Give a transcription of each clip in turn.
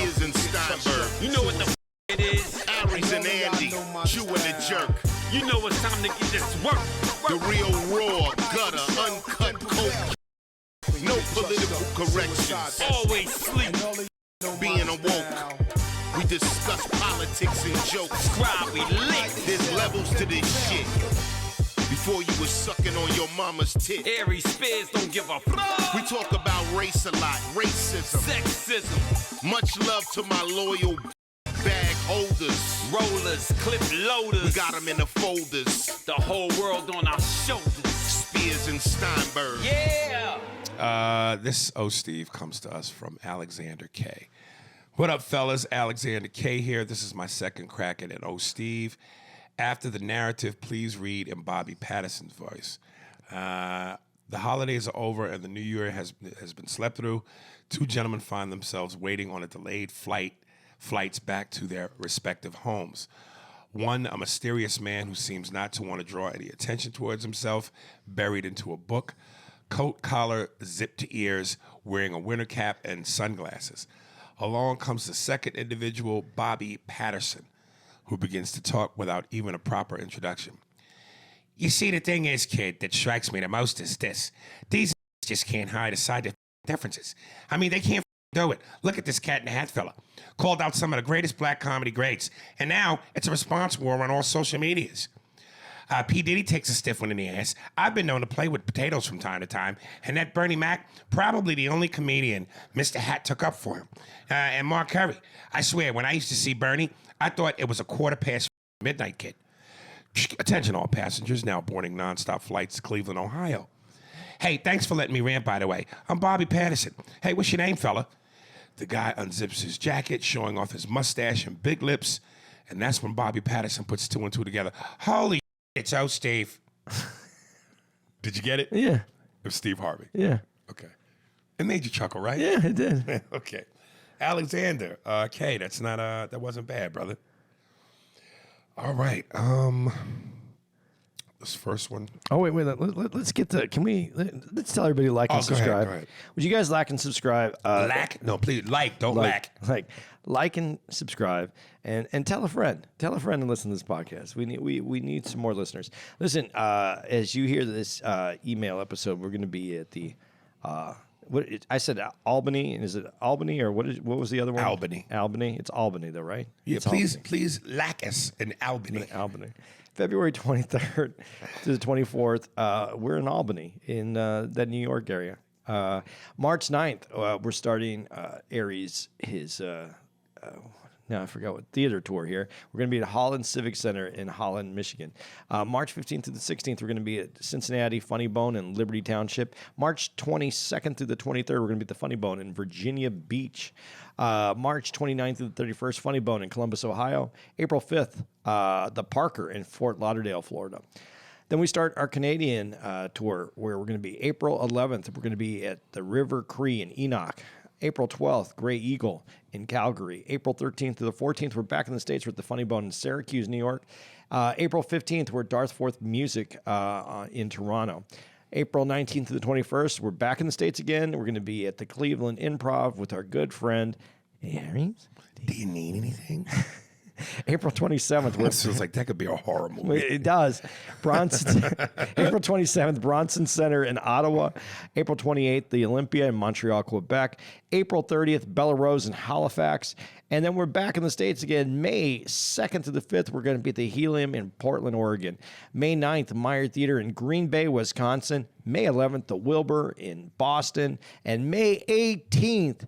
Spears and Steinberg. You know what the it is? Aries and Andy, Jew and the Jerk. You know it's time to get this work. The real raw, gutter, uncut coke. No political corrections. Always sleep. Being awoke. We discuss politics and jokes. Scribe, we lit. There's levels to this shit. Before you was sucking on your mama's tit. Aries Spears don't give a fuck. We talk about race a lot, racism. Sexism. Much love to my loyal bag holders. Rollers, clip loaders. We got them in the folders. The whole world on our shoulders. Spears and Steinberg. Yeah. This Steve comes to us from Alexander K. What up, fellas? Alexander K here. This is my second crack at an Steve. After the narrative, please read in Bobby Patterson's voice. The holidays are over and the new year has been slept through. Two gentlemen find themselves waiting on a delayed flights back to their respective homes. One, a mysterious man who seems not to want to draw any attention towards himself, buried into a book, coat collar zipped to ears, wearing a winter cap and sunglasses. Along comes the second individual, Bobby Patterson, who begins to talk without even a proper introduction. You see, the thing is, kid, that strikes me the most is this. These just can't hide aside their differences. I mean, they can't do it. Look at this Cat in the Hat fella. Called out some of the greatest black comedy greats, and now it's a response war on all social medias. P. Diddy takes a stiff one in the ass. I've been known to play with potatoes from time to time, and that Bernie Mac, probably the only comedian Mr. Hat took up for him. And Mark Curry. I swear, when I used to see Bernie, I thought it was a 1:15 midnight, kid. Attention all passengers now boarding nonstop flights to Cleveland, Ohio. Hey, thanks for letting me rant, by the way. I'm Bobby Patterson. Hey, what's your name, fella? The guy unzips his jacket, showing off his mustache and big lips, and that's when Bobby Patterson puts two and two together. Holy it's Steve. Did you get it? Yeah. It was Steve Harvey. Yeah. Okay. It made you chuckle, right? Yeah, it did. Okay. Alexander, K, that's not that wasn't bad, brother. All right. This first one. Oh, wait. Let's get to, let's tell everybody to like and subscribe. Go ahead. Would you guys like and subscribe? No, please, don't lack. Like and subscribe and tell a friend. Tell a friend and listen to this podcast. We need some more listeners. Listen, as you hear this email episode, we're going to be at the, I said Albany. Is it Albany or what was the other one? Albany. Albany. It's Albany though, right? Yeah, it's please like us in Albany. Albany. February 23rd to the 24th, we're in Albany, in the New York area. March 9th, we're starting Aries, his, now I forgot what theater tour here. We're going to be at Holland Civic Center in Holland, Michigan. March 15th to the 16th, we're going to be at Cincinnati Funny Bone in Liberty Township. March 22nd through the 23rd, we're going to be at the Funny Bone in Virginia Beach. March 29th to the 31st, Funny Bone in Columbus, Ohio. April 5th, the Parker in Fort Lauderdale, Florida. Then we start our Canadian tour, where we're going to be April 11th. We're going to be at the River Cree in Enoch. April 12th, Grey Eagle in Calgary. April 13th to the 14th, we're back in the States. We're at the Funny Bone in Syracuse, New York. April 15th, we're at Dartforth Music in Toronto. April 19th to the 21st, we're back in the States again. We're going to be at the Cleveland Improv with our good friend, Aries. Do you need anything? April 27th. It feels like that could be a horror movie. It does. Bronson. April 27th, Bronson Center in Ottawa. April 28th, the Olympia in Montreal, Quebec. April 30th, Bella Rose in Halifax. And then we're back in the States again. May 2nd to the 5th, we're going to be at the Helium in Portland, Oregon. May 9th, Meyer Theater in Green Bay, Wisconsin. May 11th, the Wilbur in Boston. And May 18th,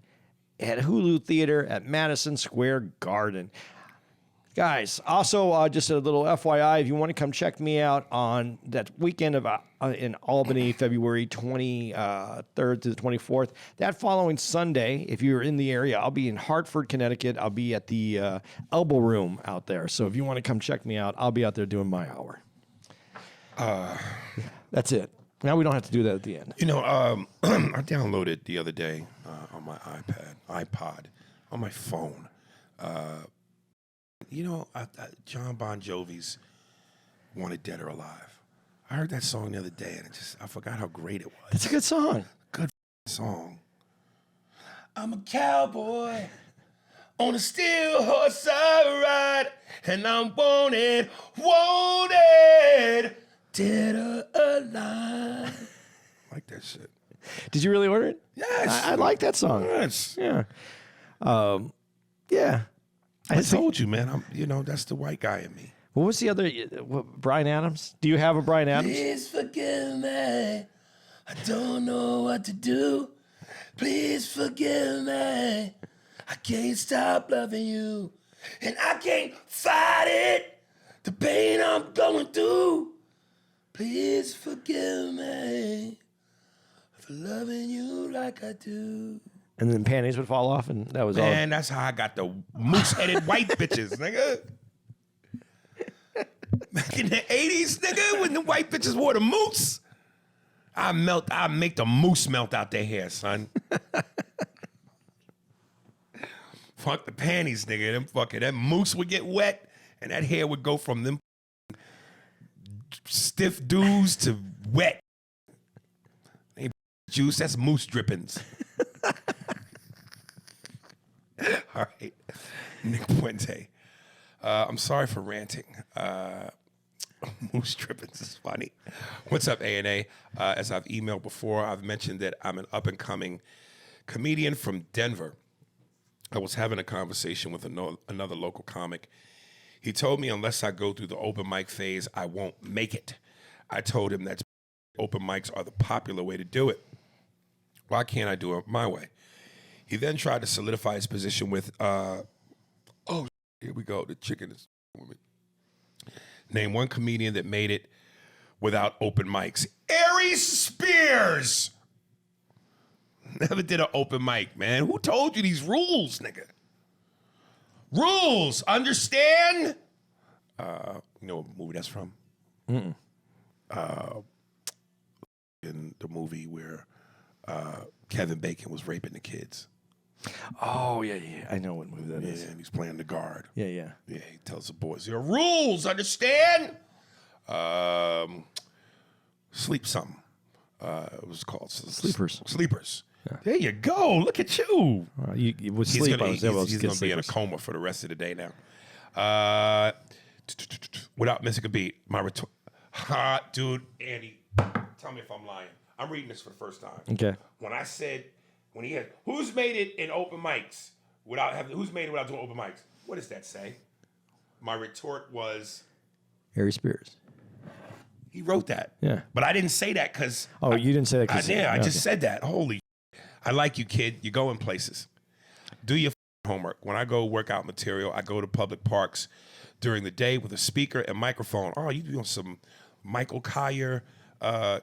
at Hulu Theater at Madison Square Garden. Guys, also just a little FYI, if you want to come check me out on that weekend of in Albany, February 23rd to the 24th, that following Sunday, if you're in the area, I'll be in Hartford, Connecticut. I'll be at the Elbow Room out there. So if you want to come check me out, I'll be out there doing my hour. That's it. Now we don't have to do that at the end. You know, I downloaded the other day on my iPod, on my phone. You know, John Bon Jovi's "Wanted Dead or Alive." I heard that song the other day, and I forgot how great it was. It's a good song. Good song. I'm a cowboy On a steel horse I ride, and I'm wanted, dead or alive. I like that shit. Did you really order it? Yes. I like that song. Yes. Yeah. Yeah. I told you, man. That's the white guy in me. What was the other? Brian Adams? Do you have a Brian Adams? Please forgive me. I don't know what to do. Please forgive me. I can't stop loving you. And I can't fight it. The pain I'm going through. Please forgive me for loving you like I do. And then panties would fall off, and that was all. Man, that's how I got the moose-headed white bitches, nigga. Back in the 80s, nigga, when the white bitches wore the moose, I make the moose melt out their hair, son. Fuck the panties, nigga. That moose would get wet, and that hair would go from them stiff dudes to wet. Ain't juice, that's moose drippings. All right, Nick Puente. I'm sorry for ranting. Moose drippings is funny. What's up, A&A? As I've emailed before, I've mentioned that I'm an up-and-coming comedian from Denver. I was having a conversation with another local comic. He told me unless I go through the open mic phase, I won't make it. I told him that open mics are the popular way to do it. Why can't I do it my way? He then tried to solidify his position with, here we go, the chicken is with me. Name one comedian that made it without open mics. Aries Spears! Never did an open mic, man. Who told you these rules, nigga? Rules, understand? You know what movie that's from? In the movie where Kevin Bacon was raping the kids. Oh, yeah. I know what movie that is. Yeah, and he's playing the guard. Yeah. Yeah, he tells the boys, there are rules, understand? Sleep something. It was called Sleepers. Sleepers. Yeah. There you go. Look at you. You would sleep. He's going to be in a coma for the rest of the day now. Without missing a beat, dude, Andy, tell me if I'm lying. I'm reading this for the first time. Okay. When he had, who's made it in open mics who's made it without doing open mics? What does that say? My retort was Harry Spears. He wrote that. Yeah. But I didn't say that because. Oh, you didn't say that because. I just said that. Holy. I like you, kid. You're going places. Do your homework. When I go work out material, I go to public parks during the day with a speaker and microphone. Oh, you doing some Michael Collier,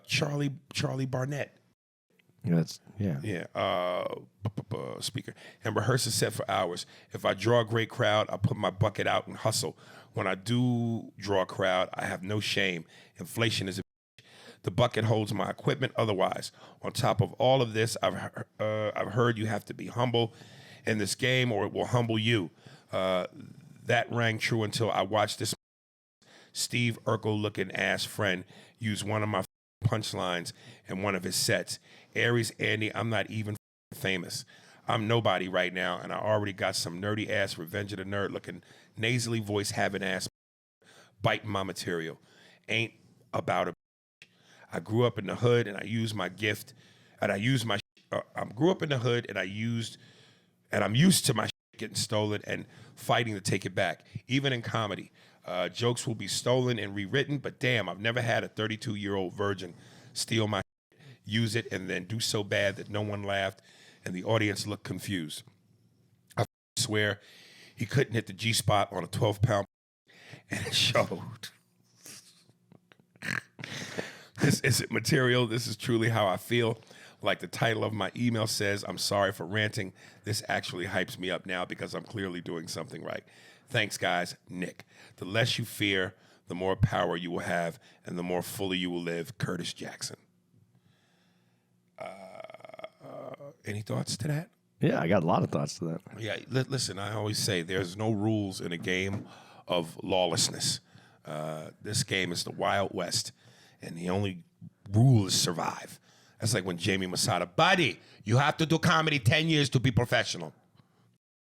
Charlie Barnett. Yeah. Speaker. And rehearse a set for hours. If I draw a great crowd, I put my bucket out and hustle. When I do draw a crowd, I have no shame. Inflation is a bitch. The bucket holds my equipment otherwise. On top of all of this, I've heard you have to be humble in this game or it will humble you. That rang true until I watched this Steve Urkel-looking ass friend use one of my punchlines in one of his sets. Aries, Andy, I'm not even famous. I'm nobody right now, and I already got some nerdy ass Revenge of the Nerd looking nasally voice having ass biting my material. Ain't about a bitch. I grew up in the hood and I used my gift and I used my I grew up in the hood and I'm used to my getting stolen and fighting to take it back. Even in comedy, jokes will be stolen and rewritten, but damn, I've never had a 32-year-old virgin steal my use it and then do so bad that no one laughed and the audience looked confused. I swear he couldn't hit the G-spot on a 12-pound and it showed. This isn't material. This is truly how I feel. Like the title of my email says, I'm sorry for ranting. This actually hypes me up now because I'm clearly doing something right. Thanks, guys. Nick. The less you fear, the more power you will have and the more fully you will live. Curtis Jackson. Any thoughts to that? Yeah, I got a lot of thoughts to that. Yeah, listen, I always say there's no rules in a game of lawlessness. This game is the Wild West, and the only rule is survive. That's like when Jamie Masada, buddy, you have to do comedy 10 years to be professional.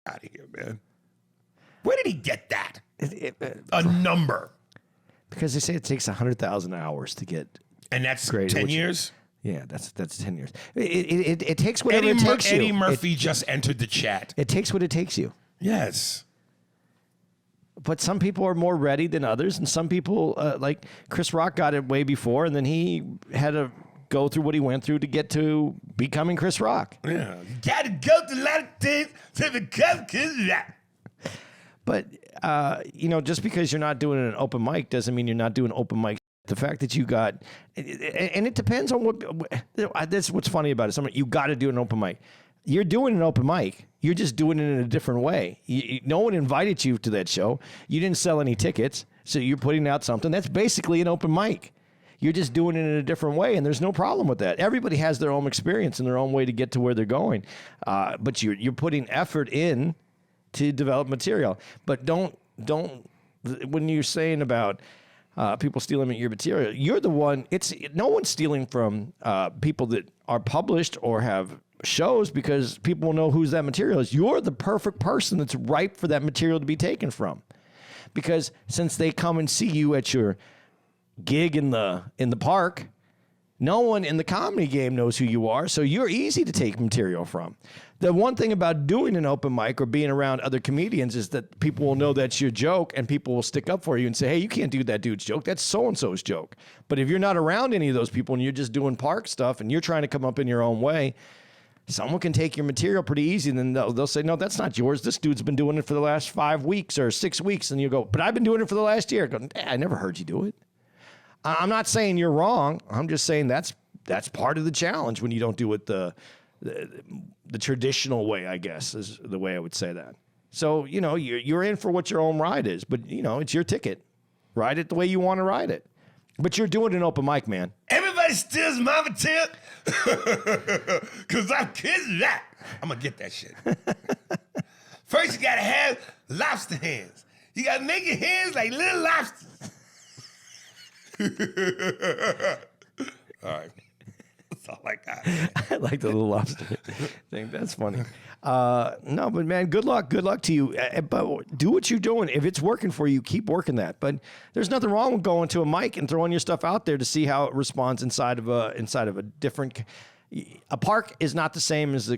out of here, man. Where did he get that? A number. Because they say it takes 100,000 hours to get. And that's great, 10 years? Yeah, that's 10 years. It takes whatever it takes you. Eddie Murphy just entered the chat. It takes what it takes you. Yes. But some people are more ready than others, and some people, like Chris Rock, got it way before, and then he had to go through what he went through to get to becoming Chris Rock. Yeah. You got to go through a lot of things to become Chris Rock. But, just because you're not doing an open mic doesn't mean you're not doing open mic. The fact that you got, and it depends on that's what's funny about it. You got to do an open mic. You're doing an open mic. You're just doing it in a different way. No one invited you to that show. You didn't sell any tickets. So you're putting out something that's basically an open mic. You're just doing it in a different way, and there's no problem with that. Everybody has their own experience and their own way to get to where they're going. But you're putting effort in to develop material. But don't when you're saying about people stealing your material, you're the one. No one's stealing from people that are published or have shows, because people will know whose that material is. You're the perfect person that's ripe for that material to be taken from, because since they come and see you at your gig in the park, no one in the comedy game knows who you are, so you're easy to take material from. The one thing about doing an open mic or being around other comedians is that people will know that's your joke, and people will stick up for you and say, hey, you can't do that dude's joke. That's so-and-so's joke. But if you're not around any of those people and you're just doing park stuff and you're trying to come up in your own way, someone can take your material pretty easy, and then they'll say, no, that's not yours. This dude's been doing it for the last 5 weeks or 6 weeks. And you go, but I've been doing it for the last year. I go, I never heard you do it. I'm not saying you're wrong. I'm just saying that's part of the challenge when you don't do it the traditional way, I guess, is the way I would say that. So, you're in for what your own ride is, but, it's your ticket. Ride it the way you want to ride it. But you're doing an open mic, man. Everybody steals my material because I'm Chris Rock. I'm going to get that shit. First, you got to have lobster hands. You got to make your hands like little lobsters. All right. That's all I got. I like the little lobster thing. That's funny. No, but man, good luck. Good luck to you. But do what you're doing. If it's working for you, keep working that. But there's nothing wrong with going to a mic and throwing your stuff out there to see how it responds inside of a different. A park is not the same as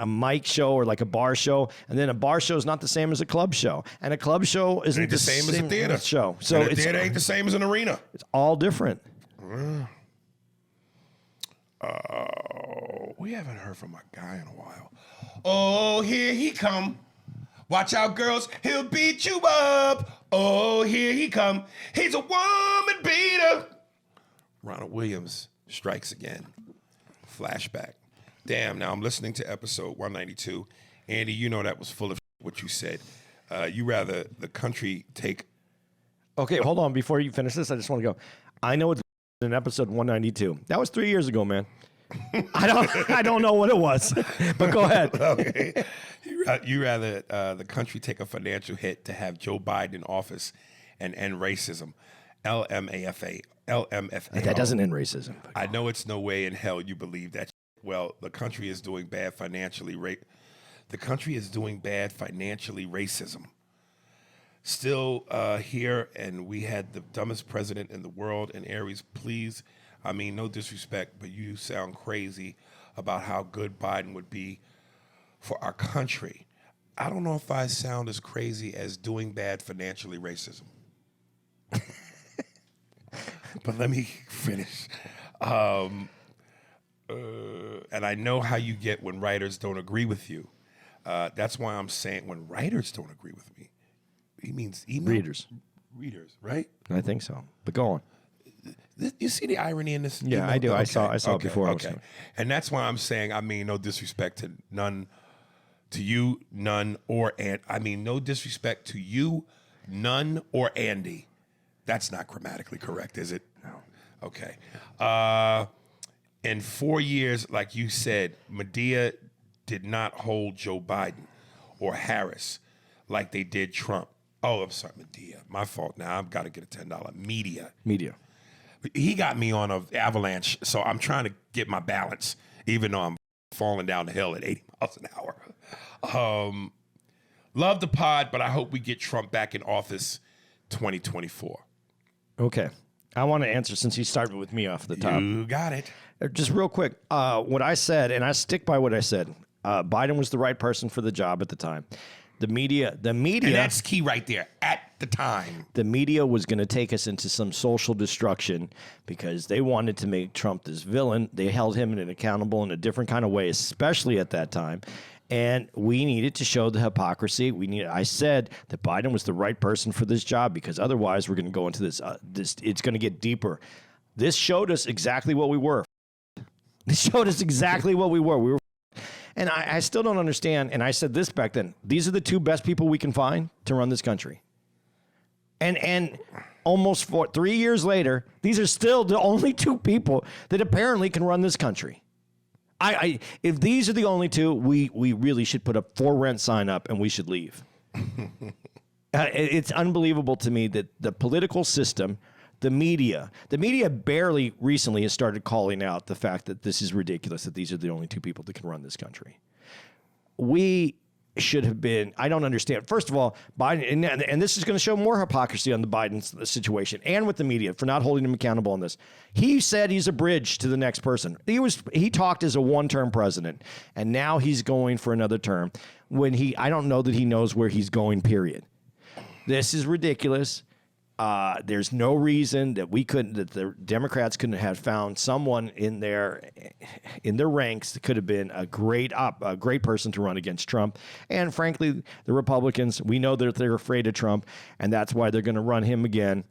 a mic show or like a bar show, and then a bar show is not the same as a club show, and a club show isn't the same as a theater show. So a theater ain't the same as an arena. It's all different. We haven't heard from a guy in a while. Oh, here he come. Watch out, girls. He'll beat you up. Oh, here he come. He's a woman beater. Ronald Williams strikes again. Flashback. Damn, now I'm listening to episode 192. Andy, you know that was full of what you said. You rather the country take... Okay, hold on. Before you finish this, I just want to go. I know it's in episode 192. That was 3 years ago, man. I don't know what it was, but go ahead. Okay. You rather the country take a financial hit to have Joe Biden in office and end racism. LMFA. That doesn't end racism. I know it's no way in hell you believe that. Well, the country is doing bad financially. The country is doing bad financially. Racism. Still here, and we had the dumbest president in the world. And Aries, please, I mean, no disrespect, but you sound crazy about how good Biden would be for our country. I don't know if I sound as crazy as doing bad financially racism. But let me finish. And I know how you get when writers don't agree with you. That's why I'm saying when writers don't agree with me. He means email readers. Readers, right? I think so. But go on. You see the irony in this? Yeah, email? I do. Okay. I saw it before. Okay. And that's why I'm saying, I mean, no disrespect to none, to you, none, or and I mean, no disrespect to you, none, or Andy. That's not grammatically correct, is it? No. Okay. In 4 years, like you said, Medea did not hold Joe Biden or Harris like they did Trump. Oh, I'm sorry, Medea. My fault now. I've got to get a $10. Media. He got me on an avalanche, so I'm trying to get my balance, even though I'm falling down the hill at 80 miles an hour. Love the pod, but I hope we get Trump back in office 2024. Okay. I want to answer since you started with me off the top. You got it. Just real quick, what I said, and I stick by what I said, Biden was the right person for the job at the time. The media. And that's key right there, at the time. The media was going to take us into some social destruction because they wanted to make Trump this villain. They held him accountable in a different kind of way, especially at that time. And we needed to show the hypocrisy. I said that Biden was the right person for this job because otherwise we're going to go into this. It's going to get deeper. This showed us exactly what we were. This showed us exactly what we were. And I still don't understand. And I said this back then. These are the two best people we can find to run this country. And almost 3 years later, these are still the only two people that apparently can run this country. If these are the only two, we really should put a for rent sign up and we should leave. It's unbelievable to me that the political system, the media barely recently has started calling out the fact that this is ridiculous, that these are the only two people that can run this country. We should have been, I don't understand. First of all, Biden, and this is going to show more hypocrisy on the Biden situation and with the media for not holding him accountable on this. He said he's a bridge to the next person. He talked as a one-term president, and now he's going for another term when I don't know that he knows where he's going, period. This is ridiculous. There's no reason that the Democrats couldn't have found someone in their ranks that could have been a great person to run against Trump. And frankly, the Republicans, we know that they're afraid of Trump, and that's why they're going to run him again.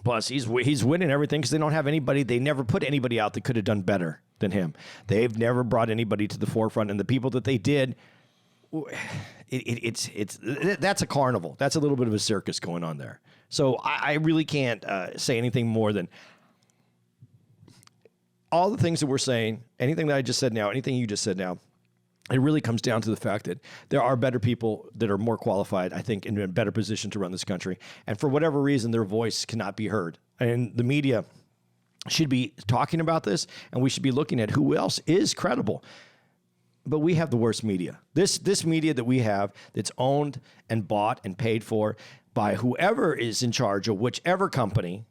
Plus, he's winning everything because they don't have anybody. They never put anybody out that could have done better than him. They've never brought anybody to the forefront, and the people that they did. That's a carnival. That's a little bit of a circus going on there. So I really can't say anything more than all the things that we're saying, anything that I just said now, anything you just said now, it really comes down to the fact that there are better people that are more qualified, I think, in a better position to run this country. And for whatever reason, their voice cannot be heard. And the media should be talking about this, and we should be looking at who else is credible. But we have the worst media. This media that we have that's owned and bought and paid for by whoever is in charge of whichever company,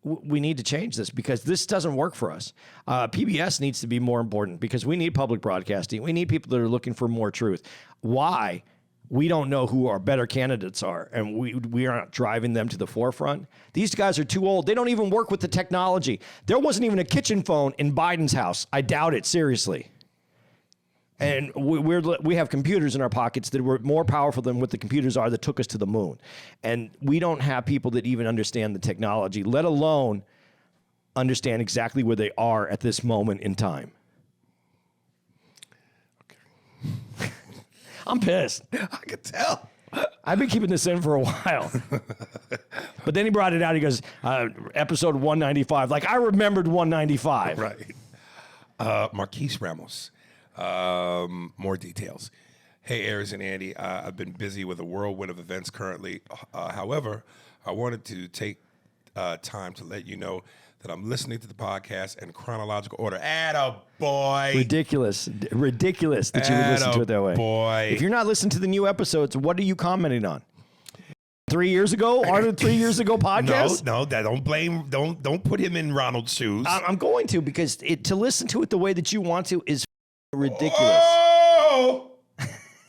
we need to change this because this doesn't work for us. PBS needs to be more important because we need public broadcasting. We need people that are looking for more truth. Why? We don't know who our better candidates are, and we aren't driving them to the forefront. These guys are too old. They don't even work with the technology. There wasn't even a kitchen phone in Biden's house. I doubt it, seriously. And we have computers in our pockets that were more powerful than what the computers are that took us to the moon. And we don't have people that even understand the technology, let alone understand exactly where they are at this moment in time. Okay. I'm pissed. I could tell. I've been keeping this in for a while. But then he brought it out. He goes, episode 195. Like, I remembered 195. Right. Marquise Ramos. More details. Hey, Aries and Andy, I've been busy with a whirlwind of events currently. However, I wanted to take time to let you know that I'm listening to the podcast in chronological order. Attaboy. Ridiculous that you would listen to it that way. Boy. If you're not listening to the new episodes, what are you commenting on? 3 years ago? Are the 3 years ago podcast? No, don't put him in Ronald's shoes. I'm going to because to listen to it the way that you want to is ridiculous. Oh!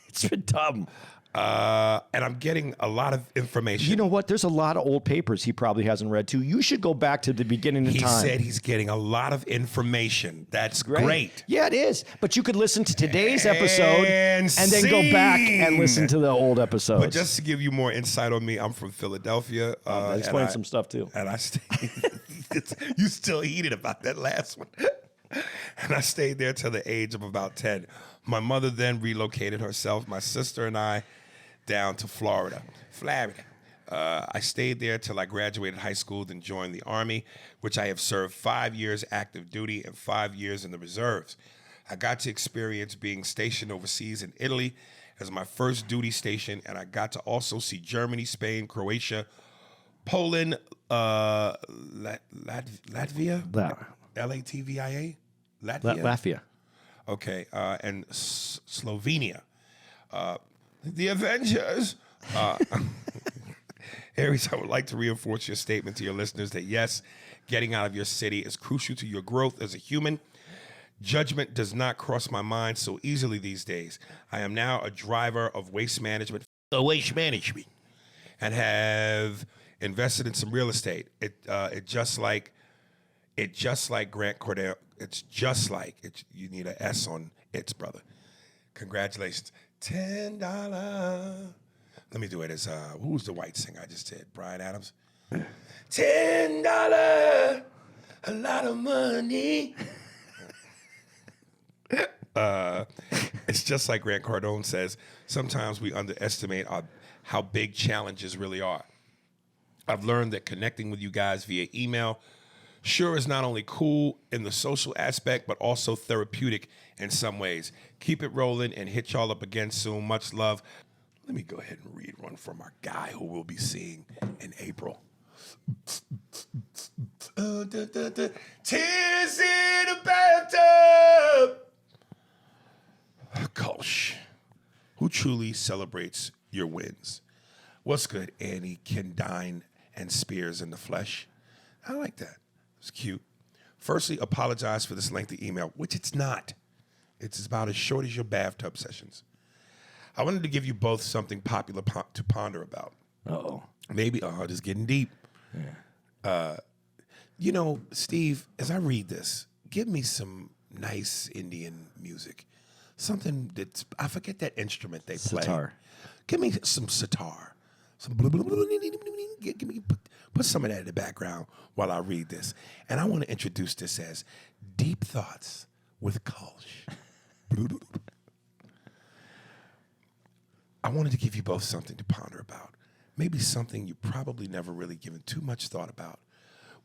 It's dumb. And I'm getting a lot of information. You know what? There's a lot of old papers he probably hasn't read too. You should go back to the beginning of time. He said he's getting a lot of information. That's great. Yeah, it is. But you could listen to today's episode and then go back and listen to the old episodes. But just to give you more insight on me, I'm from Philadelphia. That explains some stuff too. And you still heated about that last one. And I stayed there till the age of about 10. My mother then relocated herself, my sister and I, down to Florida. I stayed there till I graduated high school, then joined the Army, which I have served 5 years active duty and 5 years in the reserves. I got to experience being stationed overseas in Italy as my first duty station, and I got to also see Germany, Spain, Croatia, Poland, Latvia? Latvia? Latvia. Okay, and Slovenia. The Avengers. Aries, I would like to reinforce your statement to your listeners that yes, getting out of your city is crucial to your growth as a human. Judgment does not cross my mind so easily these days. I am now a driver of waste management, and have invested in some real estate. It just like Grant Cardone. It's just like it. You need an S on it's, brother. Congratulations. $10. Let me do it as who was the white singer I just did? Bryan Adams. $10, a lot of money. It's just like Grant Cardone says. Sometimes we underestimate how big challenges really are. I've learned that connecting with you guys via email sure is not only cool in the social aspect, but also therapeutic in some ways. Keep it rolling and hit y'all up again soon. Much love. Let me go ahead and read one from our guy who we'll be seeing in April. Tears in a bathtub. Kolsch, who truly celebrates your wins. What's good, Annie, Kendine, and Spears in the flesh? I like that. It's cute. Firstly, apologize for this lengthy email, which it's not. It's about as short as your bathtub sessions. I wanted to give you both something popular to ponder about. Uh-oh. Maybe, it's getting deep. Yeah. Steve, as I read this, give me some nice Indian music. Something that's, I forget that instrument they play. Sitar. Give me some sitar. Put some of that in the background while I read this. And I want to introduce this as Deep Thoughts with Kolsch. I wanted to give you both something to ponder about. Maybe something you probably never really given too much thought about.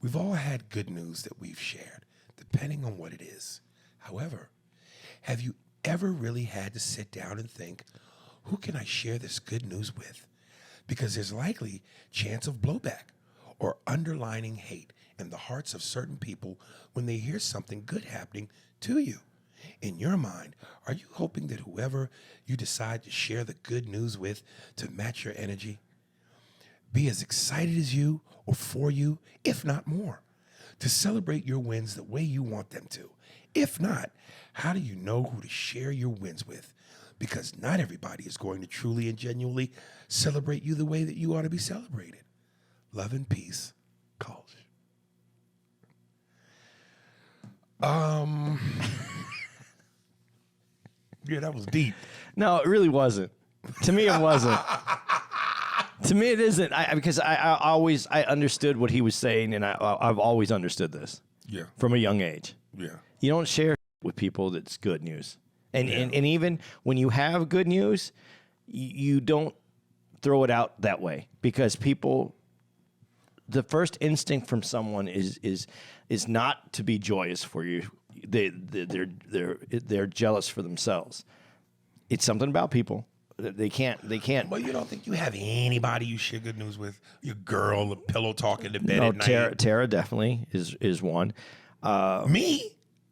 We've all had good news that we've shared, depending on what it is. However, have you ever really had to sit down and think, who can I share this good news with? Because there's likely chance of blowback or underlining hate in the hearts of certain people when they hear something good happening to you. In your mind, are you hoping that whoever you decide to share the good news with to match your energy, be as excited as you or for you, if not more, to celebrate your wins the way you want them to? If not, how do you know who to share your wins with? Because not everybody is going to truly and genuinely celebrate you the way that you ought to be celebrated. Love and peace, Kolsch. Yeah, that was deep. No, it really wasn't. To me, it wasn't. To me, it isn't. Because I always understood what he was saying, and I've always understood this. Yeah. From a young age. Yeah. You don't share with people that's good news. And even when you have good news, you don't throw it out that way, because people, the first instinct from someone is not to be joyous for you. They're jealous for themselves. It's something about people. They can't. Well, you don't think you have anybody you share good news with? Your girl, the pillow talking to bed at night. Tara definitely is one. Me?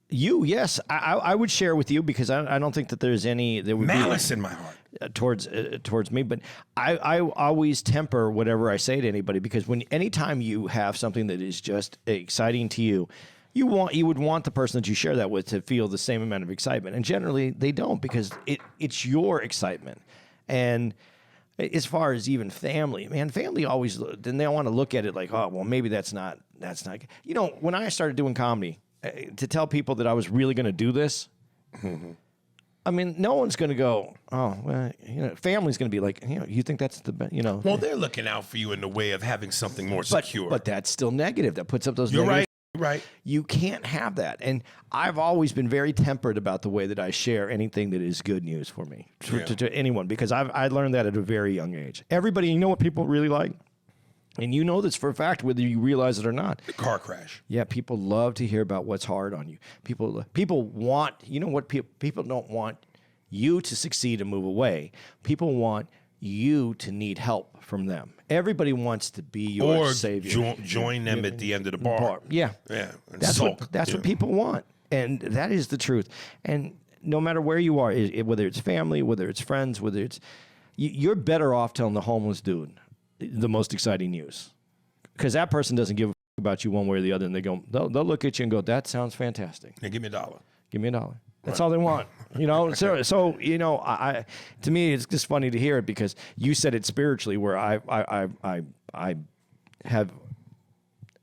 You, yes, I would share with you, because I don't think that there would malice be in my heart towards me. But I always temper whatever I say to anybody, because anytime you have something that is just exciting to you, you would want the person that you share that with to feel the same amount of excitement. And generally they don't, because it's your excitement. And as far as even family, man, family always, then they want to look at it like, oh, well, maybe that's not. When I started doing comedy, to tell people that I was really going to do this, I mean, no one's going to go, oh, well, family's going to be like, you think that's the best, Well, they're looking out for you in the way of having something more secure. But that's still negative. That puts up those You're negative. right. You can't have that. And I've always been very tempered about the way that I share anything that is good news for me, to anyone, because I learned that at a very young age. Everybody, you know what people really like? And you know this for a fact, whether you realize it or not. The car crash. Yeah, people love to hear about what's hard on you. People want, people don't want you to succeed and move away. People want you to need help from them. Everybody wants to be your savior. Join them at the end of the bar. Yeah. Yeah. And That's what people want. And that is the truth. And no matter where you are, whether it's family, whether it's friends, whether it's you're better off telling the homeless dude the most exciting news, because that person doesn't give a about you one way or the other, and they'll look at you and go, "That sounds fantastic." Hey, give me $1. Give me $1. That's all they want, you know. So you know, to me, it's just funny to hear it because you said it spiritually, where I have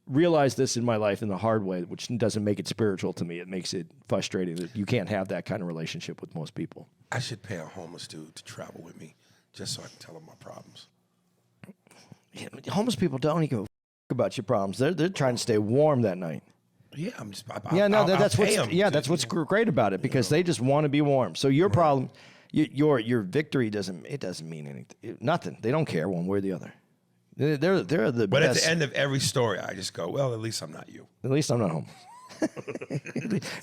realized this in my life in the hard way, which doesn't make it spiritual to me. It makes it frustrating that you can't have that kind of relationship with most people. I should pay a homeless dude to travel with me just so I can tell him my problems. Yeah, homeless people don't even about your problems. They're trying to stay warm that night. Yeah, I'm just. That's what's great about it, because they just want to be warm. So your problem, your victory doesn't mean anything. Nothing. They don't care one way or the other. They're the But best. at the end of every story, I just go, well, at least I'm not you. At least I'm not home.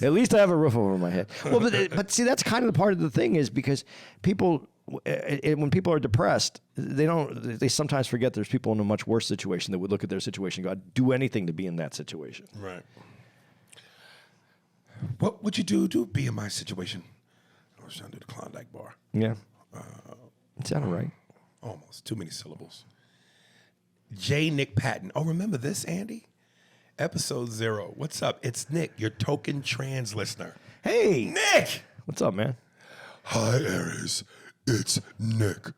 At least I have a roof over my head. Well, but see, that's kind of the part of the thing is because people, when people are depressed, they sometimes forget there's people in a much worse situation that would look at their situation and go, I'd do anything to be in that situation. Right. What would you do to be in my situation? I was trying to do the Klondike bar. Yeah. It sounded right. Almost. Too many syllables. J. Nick Patton. Oh, remember this, Andy? Episode 0. What's up? It's Nick, your token trans listener. Hey. Nick! What's up, man? Hi, Aries. It's Nick.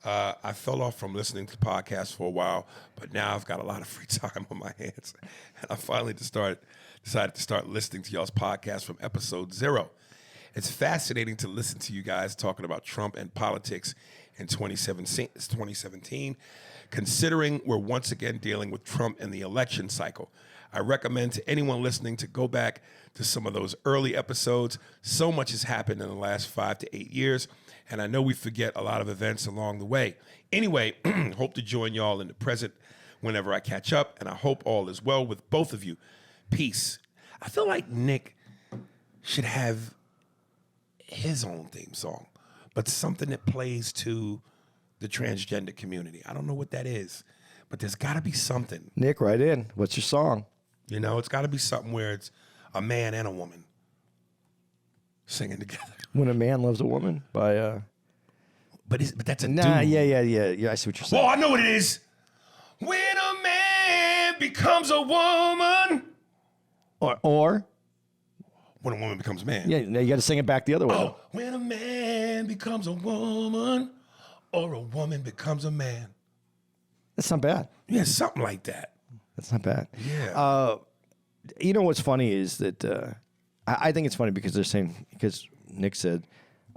I fell off from listening to podcasts for a while, but now I've got a lot of free time on my hands. And I finally decided to start listening to y'all's podcast from episode 0. It's fascinating to listen to you guys talking about Trump and politics in 2017, considering we're once again dealing with Trump and the election cycle. I recommend to anyone listening to go back to some of those early episodes. So much has happened in the last 5 to 8 years, and I know we forget a lot of events along the way. Anyway, hope to join y'all in the present whenever I catch up, and I hope all is well with both of you. Peace. I feel like Nick should have his own theme song, but something that plays to the transgender community. I don't know what that is, but there's got to be something. Nick, right in. What's your song? You know, it's got to be something where it's a man and a woman singing together. When a Man Loves a Woman by... But that's a Nah, dude. yeah. I see what you're saying. Well, I know what it is. When a man becomes a woman. Or When a woman becomes a man. yeah, you got to sing it back the other way. Oh, when a man becomes a woman or a woman becomes a man. That's not bad. Yeah, something like that. That's not bad. Yeah. You know what's funny is that I think it's funny because they're saying, because Nick said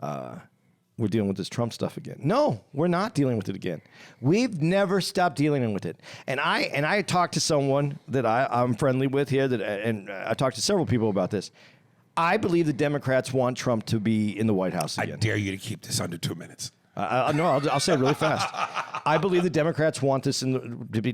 we're dealing with this Trump stuff again. No, we're not dealing with it again. We've never stopped dealing with it. And I talked to someone that I'm friendly with here, and I talked to several people about this. I believe the Democrats want Trump to be in the White House I again. dare you to keep this under 2 minutes. No, I'll say it really fast. I believe the Democrats want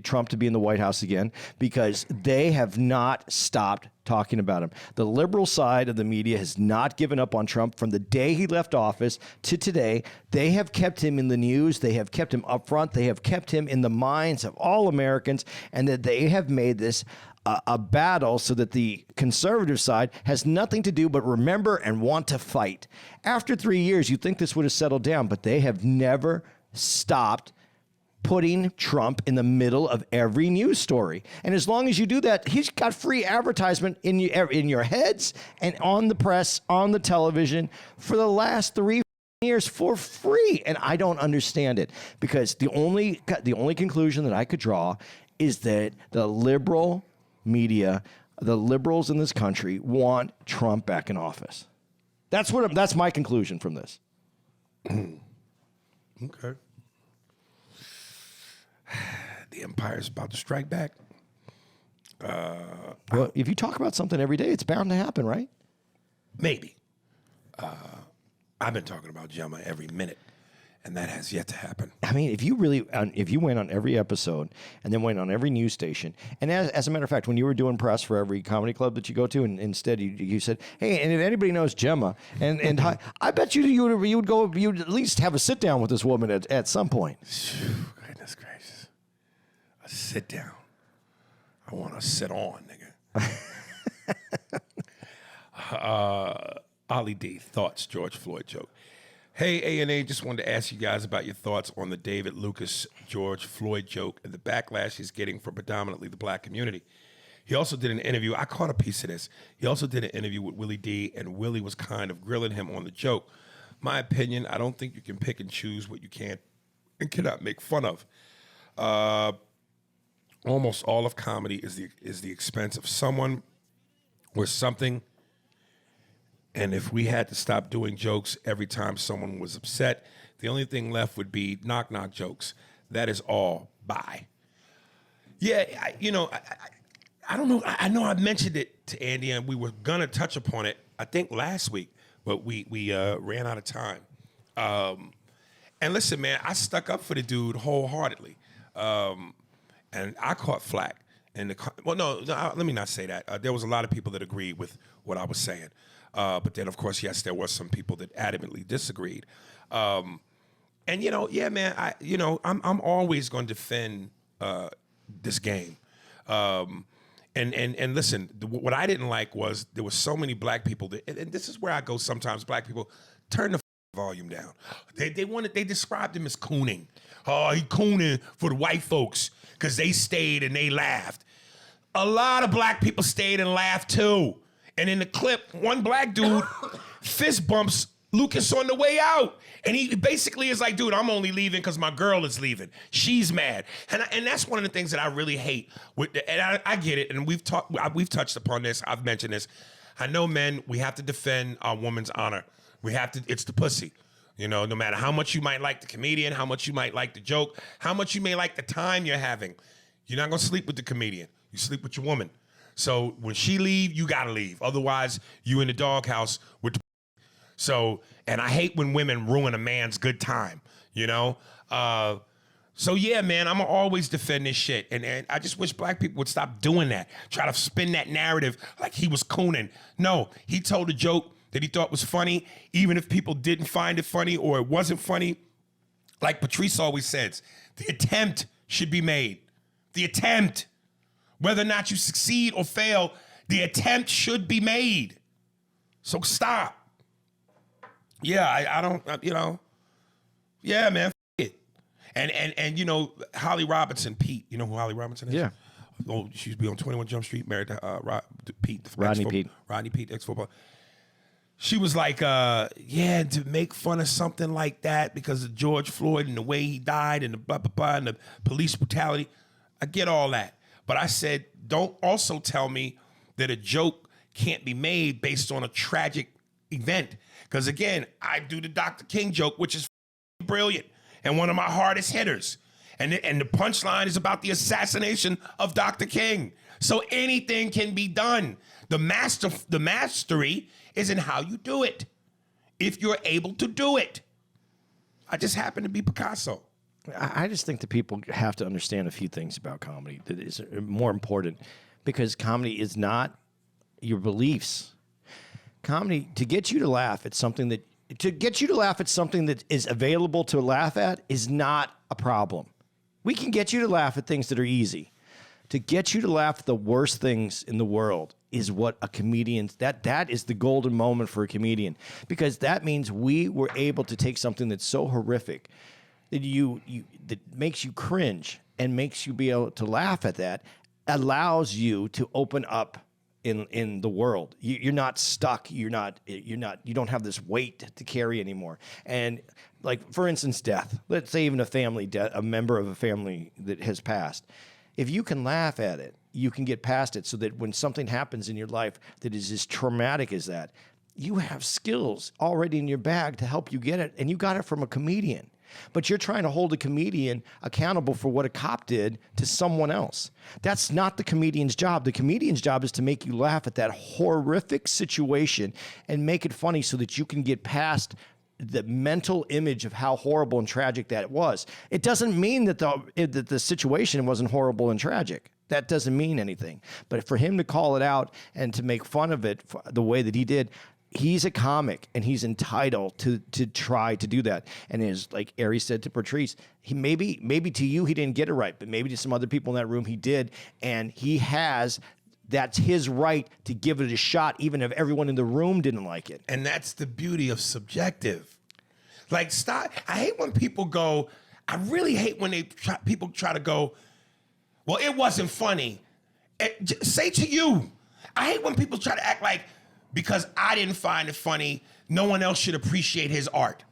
Trump to be in the White House again because they have not stopped talking about him. The liberal side of the media has not given up on Trump from the day he left office to today. They have kept him in the news. They have kept him up front. They have kept him in the minds of all Americans, and that they have made this a battle so that the conservative side has nothing to do but remember and want to fight. After 3 years, you'd think this would have settled down, but they have never stopped putting Trump in the middle of every news story. And as long as you do that, he's got free advertisement in your heads and on the press, on the television for the last 3 years for free. And I don't understand it, because the only conclusion that I could draw is that the liberal media, the liberals in this country, want Trump back in office. That's my conclusion from this. Okay. The empire's about to strike back. Well, if you talk about something every day, it's bound to happen, right? Maybe. I've been talking about Gemma every minute, and that has yet to happen. I mean, if you went on every episode and then went on every news station, and as a matter of fact, when you were doing press for every comedy club that you go to, and instead you said, hey, and if anybody knows Gemma, and I bet you'd at least have a sit down with this woman at some point. Goodness gracious. A sit down. I want to sit on, nigga. Ollie D, thoughts, George Floyd joke. Hey, A&A, just wanted to ask you guys about your thoughts on the David Lucas George Floyd joke and the backlash he's getting from predominantly the black community. He also did an interview. I caught a piece of this. He also did an interview with Willie D, and Willie was kind of grilling him on the joke. My opinion, I don't think you can pick and choose what you can and cannot make fun of. Almost all of comedy is the expense of someone or something. And if we had to stop doing jokes every time someone was upset, the only thing left would be knock-knock jokes. That is all. Bye. Yeah, I don't know. I know I mentioned it to Andy, and we were going to touch upon it, I think, last week, but we ran out of time. And listen, man, I stuck up for the dude wholeheartedly. And I caught flack. No, let me not say that. There was a lot of people that agreed with what I was saying. But then, of course, yes, there were some people that adamantly disagreed. And yeah, man, I'm always going to defend this game. And listen, what I didn't like was there were so many black people that, and this is where I go sometimes. Black people turn the volume down. They described him as cooning. Oh, he cooning for the white folks because they stayed and they laughed. A lot of black people stayed and laughed too. And in the clip, one black dude fist bumps Lucas on the way out. And he basically is like, dude, I'm only leaving because my girl is leaving. She's mad. And that's one of the things that I really hate. And I get it. And we've touched upon this. I've mentioned this. I know men, we have to defend our woman's honor. We have to, it's the pussy. No matter how much you might like the comedian, how much you might like the joke, how much you may like the time you're having, you're not going to sleep with the comedian. You sleep with your woman. So when she leave, you gotta leave. Otherwise, you in the doghouse with the So, and I hate when women ruin a man's good time, So yeah, man, I'm gonna always defend this shit. And I just wish black people would stop doing that. Try to spin that narrative like he was cooning. No, he told a joke that he thought was funny, even if people didn't find it funny or it wasn't funny. Like Patrice always says, the attempt should be made. The attempt. Whether or not you succeed or fail, the attempt should be made. So stop. Yeah, I don't, yeah, man, it. And Holly Robinson, Pete, you know who Holly Robinson is? Yeah. Oh, she used to be on 21 Jump Street, married to Pete. Rodney Pete, ex-football. She was like, to make fun of something like that because of George Floyd and the way he died and the blah, blah, blah, and the police brutality. I get all that. But I said, don't also tell me that a joke can't be made based on a tragic event. Because again, I do the Dr. King joke, which is brilliant and one of my hardest hitters. And the punchline is about the assassination of Dr. King. So anything can be done. The mastery is in how you do it. If you're able to do it. I just happen to be Picasso. I just think that people have to understand a few things about comedy that is more important, because comedy is not your beliefs. Comedy, to get you to laugh at something that is available to laugh at is not a problem. We can get you to laugh at things that are easy. To get you to laugh at the worst things in the world is what a comedian, that is the golden moment for a comedian, because that means we were able to take something that's so horrific that that makes you cringe and makes you be able to laugh at that, allows you to open up in the world. You're not stuck. You don't have this weight to carry anymore. And like, for instance, death. Let's say even a member of a family that has passed. If you can laugh at it, you can get past it, so that when something happens in your life that is as traumatic as that, you have skills already in your bag to help you get it, and you got it from a comedian. But you're trying to hold a comedian accountable for what a cop did to someone else. That's not the comedian's job. The comedian's job is to make you laugh at that horrific situation and make it funny so that you can get past the mental image of how horrible and tragic that was. It doesn't mean that the situation wasn't horrible and tragic. That doesn't mean anything. But for him to call it out and to make fun of it the way that he did, he's a comic and he's entitled to try to do that. And as like Ari said to Patrice, he maybe to you he didn't get it right, but maybe to some other people in that room he did. And he has that's his right to give it a shot, even if everyone in the room didn't like it. And that's the beauty of subjective. Like, stop. I hate when people go, I really hate when people try to go, well, it wasn't funny. Say to you. I hate when people try to act like, because I didn't find it funny, no one else should appreciate his art.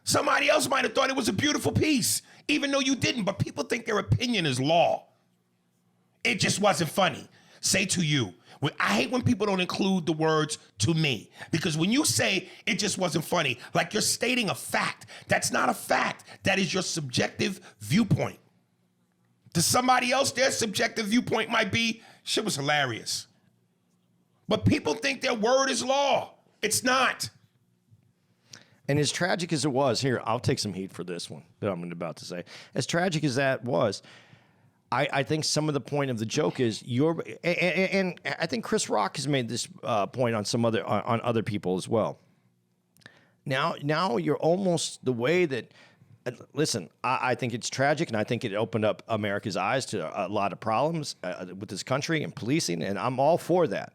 Somebody else might have thought it was a beautiful piece, even though you didn't, but people think their opinion is law. It just wasn't funny. Say to you. I hate when people don't include the words to me, because when you say it just wasn't funny, like you're stating a fact. That's not a fact. That is your subjective viewpoint. To somebody else, their subjective viewpoint might be, shit was hilarious. But people think their word is law. It's not. And as tragic as it was, here, I'll take some heat for this one that I'm about to say. As tragic as that was, I think some of the point of the joke is and I think Chris Rock has made this point on on other people as well. Now you're almost the way that, listen, I think it's tragic, and I think it opened up America's eyes to a lot of problems with this country and policing, and I'm all for that.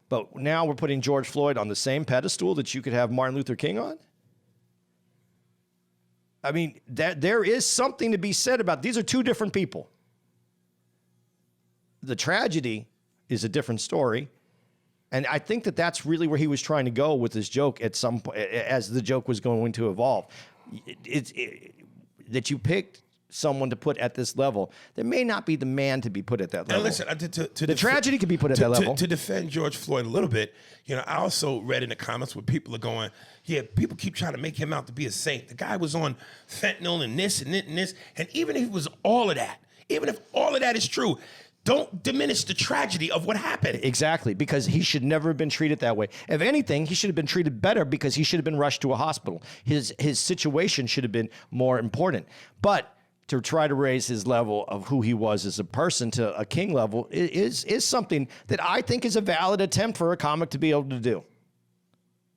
But now we're putting George Floyd on the same pedestal that you could have Martin Luther King on? I mean, there is something to be said about these are two different people. The tragedy is a different story. And I think that that's really where he was trying to go with this joke at some point, as the joke was going to evolve. That you picked someone to put at this level that may not be the man to be put at that level. And listen, the tragedy could be put at that level. To defend George Floyd a little bit, I also read in the comments where people are going, yeah, people keep trying to make him out to be a saint. The guy was on fentanyl and this and this, and even if it was all of that, even if all of that is true, don't diminish the tragedy of what happened. Exactly, because he should never have been treated that way. If anything, he should have been treated better because he should have been rushed to a hospital. His situation should have been more important. But to try to raise his level of who he was as a person to a king level is something that I think is a valid attempt for a comic to be able to do.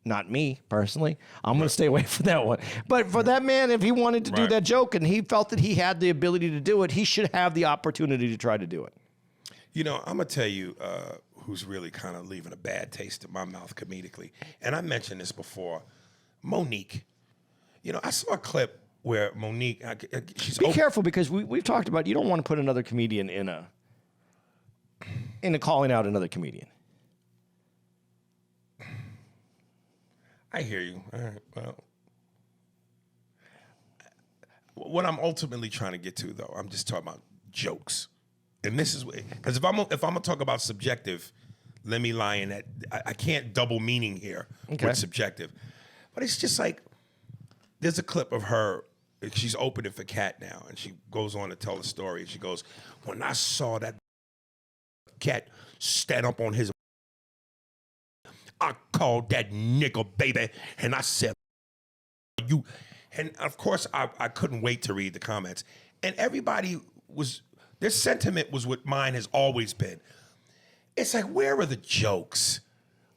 Not me, personally. I'm going to stay away from that one. But for that man, if he wanted to do that joke and he felt that he had the ability to do it, he should have the opportunity to try to do it. I'm going to tell you who's really kind of leaving a bad taste in my mouth comedically. And I mentioned this before. Monique. I saw a clip where Monique, she's Be careful, because we've talked about you don't want to put another comedian in a calling out another comedian. I hear you. All right, well. What I'm ultimately trying to get to, though, I'm just talking about jokes. And this is because if I'm gonna talk about subjective, let me lie in that I can't double meaning here with subjective. But it's just like there's a clip of her. She's opening for Cat now, and she goes on to tell the story. And she goes, "When I saw that Cat stand up on his, I called that nigga baby, and I said, you." And of course, I couldn't wait to read the comments, and everybody was. Their sentiment was what mine has always been. It's like, where are the jokes?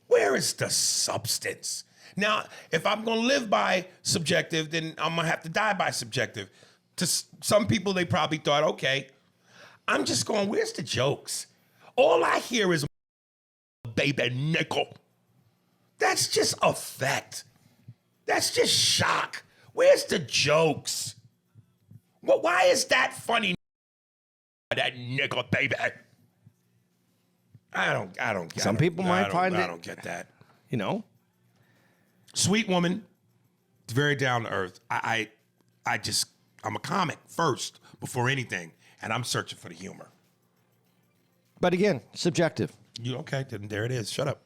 Where is the substance? Now, if I'm going to live by subjective, then I'm going to have to die by subjective. To some people, they probably thought, okay, I'm just going, where's the jokes? All I hear is baby nickel. That's just effect. That's just shock. Where's the jokes? Well, why is that funny? That nickel, baby. I don't get it. Some people might find it. I don't get that. Sweet woman. It's very down to earth. I'm a comic first before anything, and I'm searching for the humor. But again, subjective. Okay? Then there it is. Shut up.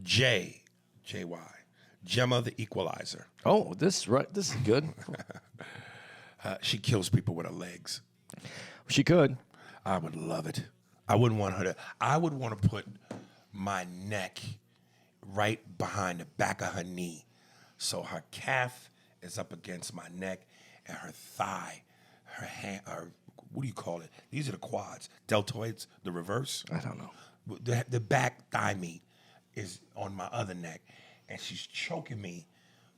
J.Y. Gemma the Equalizer. Oh, this is right. This is good. She kills people with her legs. She could. I would love it. I wouldn't want her to. I would want to put my neck right behind the back of her knee, so her calf is up against my neck, and her thigh, her hand, what do you call it? These are the quads, deltoids, the reverse. I don't know. The back thigh meat is on my other neck, and she's choking me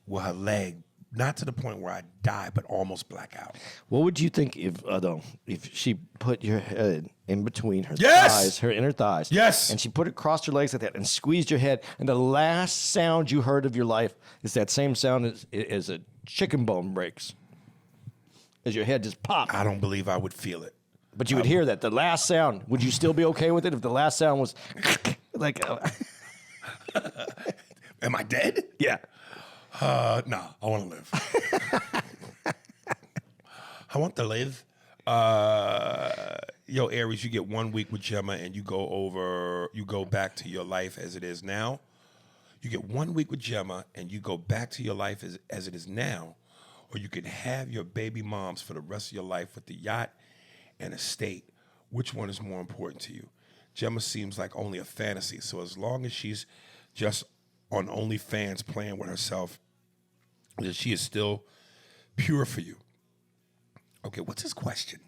with her leg not to the point where I die, but almost black out. What would you think if she put your head in between her Yes! thighs, her inner thighs, Yes! and she put it across her legs like that and squeezed your head, and the last sound you heard of your life is that same sound as a chicken bone breaks, as your head just popped. I don't believe I would feel it. But you would hear that, the last sound. Would you still be okay with it if the last sound was like... Am I dead? Yeah. No, I want to live. I want to live. Yo, Aries, you get 1 week with Gemma and you go back to your life as it is now. You get 1 week with Gemma and you go back to your life as it is now, or you can have your baby moms for the rest of your life with the yacht and estate. Which one is more important to you? Gemma seems like only a fantasy, so as long as she's just on OnlyFans playing with herself, that she is still pure for you. Okay, what's his question?